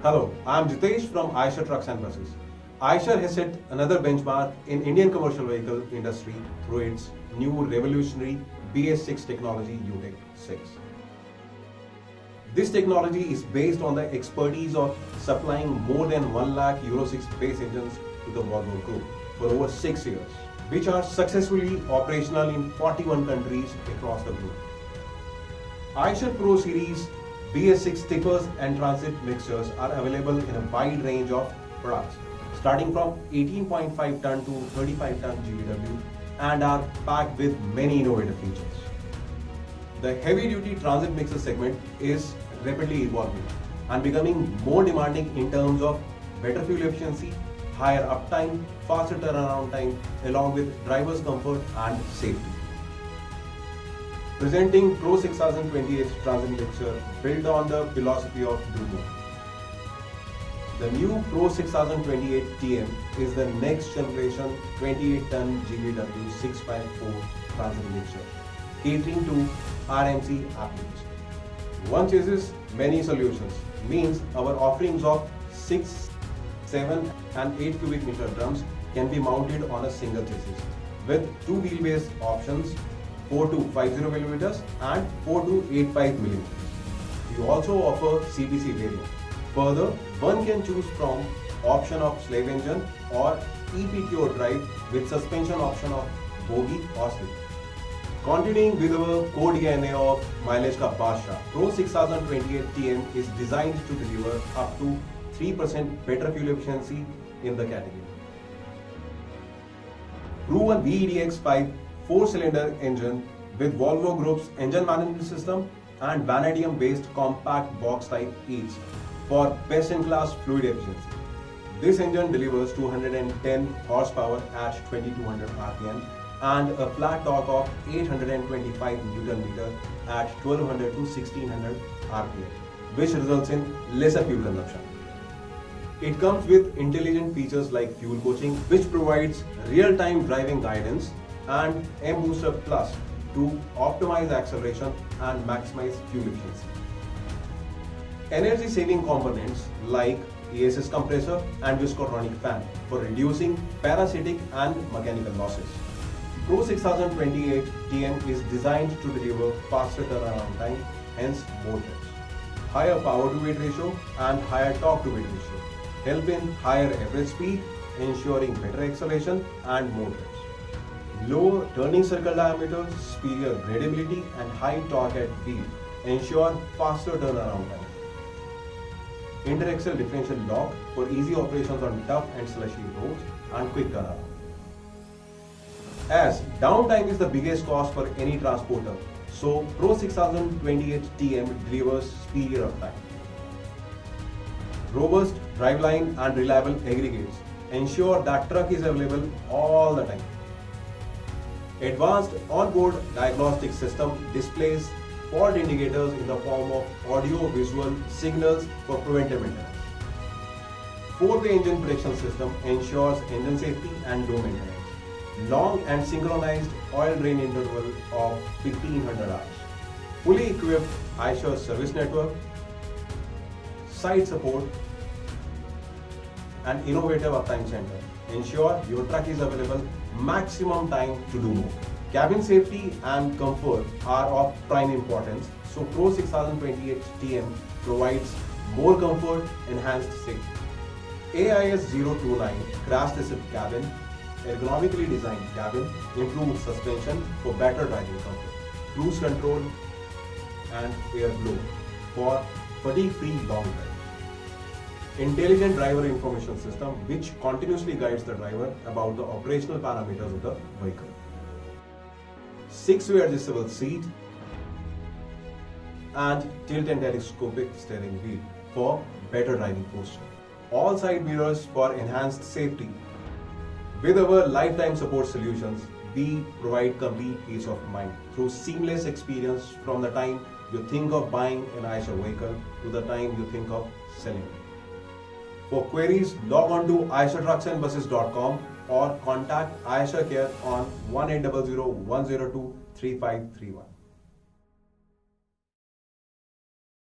Hello, I am Jitesh from Eicher Trucks and Buses. Eicher has set another benchmark in Indian commercial vehicle industry through its new revolutionary BS6 technology UTEC 6. This technology is based on the expertise of supplying more than 1 lakh Euro 6 base engines to the Volvo Group for over 6 years, which are successfully operational in 41 countries across the globe. Eicher Pro series BS6 tippers and transit mixtures are available in a wide range of products, starting from 18.5 ton to 35 ton GVW, and are packed with many innovative features. The heavy-duty transit mixer segment is rapidly evolving and becoming more demanding in terms of better fuel efficiency, higher uptime, faster turnaround time, along with driver's comfort and safety. Presenting Pro 6028 transit mixer built on the philosophy of do more. The new Pro 6028 TM is the next generation 28-ton GVW 6x4 transit mixer, catering to RMC applications. One chases many solutions means our offerings of 6, 7 and 8 cubic meter drums can be mounted on a single chassis with two wheelbase options, 4 to 50 mm and 4 to 85 mm. We also offer CBC variant. Further, one can choose from option of slave engine or EPTO drive with suspension option of bogie or slip. Continuing with our core DNA of mileage ka Badshah, Pro 6028 TM is designed to deliver up to 3% better fuel efficiency in the category. Proven VEDX5 4-cylinder engine with Volvo Group's engine management system and vanadium-based compact box type each for best-in-class fluid efficiency. This engine delivers 210 horsepower at 2200 RPM and a flat torque of 825 Nm at 1200 to 1600 RPM, which results in lesser fuel consumption. It comes with intelligent features like fuel coaching, which provides real-time driving guidance, and M-Booster Plus to optimize acceleration and maximize fuel efficiency. Energy-saving components like ESS compressor and viscotronic fan for reducing parasitic and mechanical losses. Pro 6028 TM is designed to deliver faster turnaround time, hence more trips. Higher power to weight ratio and higher torque to weight ratio help in higher average speed, ensuring better acceleration and more trips. Lower turning circle diameter, superior gradability and high torque at wheel ensure faster turnaround time. Interaxle differential lock for easy operations on tough and slushy roads and quick turnaround. As downtime is the biggest cost for any transporter, so Pro 6028 TM delivers superior uptime. Robust driveline and reliable aggregates ensure that truck is available all the time. Advanced onboard diagnostic system displays fault indicators in the form of audio-visual signals for preventive maintenance. 4-way engine protection system ensures engine safety and low maintenance. Long and synchronized oil drain interval of 1500 hours. Fully equipped Eicher service network, site support, and innovative uptime center ensure your truck is available maximum time to do more. Cabin safety and comfort are of prime importance, so Pro 6028 TM provides more comfort, enhanced safety. AIS 029 crash resist cabin, ergonomically designed cabin, improved suspension for better driving comfort, cruise control and air blow for fatigue-free long drive. Intelligent driver information system which continuously guides the driver about the operational parameters of the vehicle. 6-way adjustable seat and tilt and telescopic steering wheel for better driving posture. All side mirrors for enhanced safety. With our lifetime support solutions, we provide complete peace of mind through seamless experience from the time you think of buying an Eicher vehicle to the time you think of selling it. For queries, log on to eichertrucksandbuses.com or contact Eicher Care on 1800 102 3531.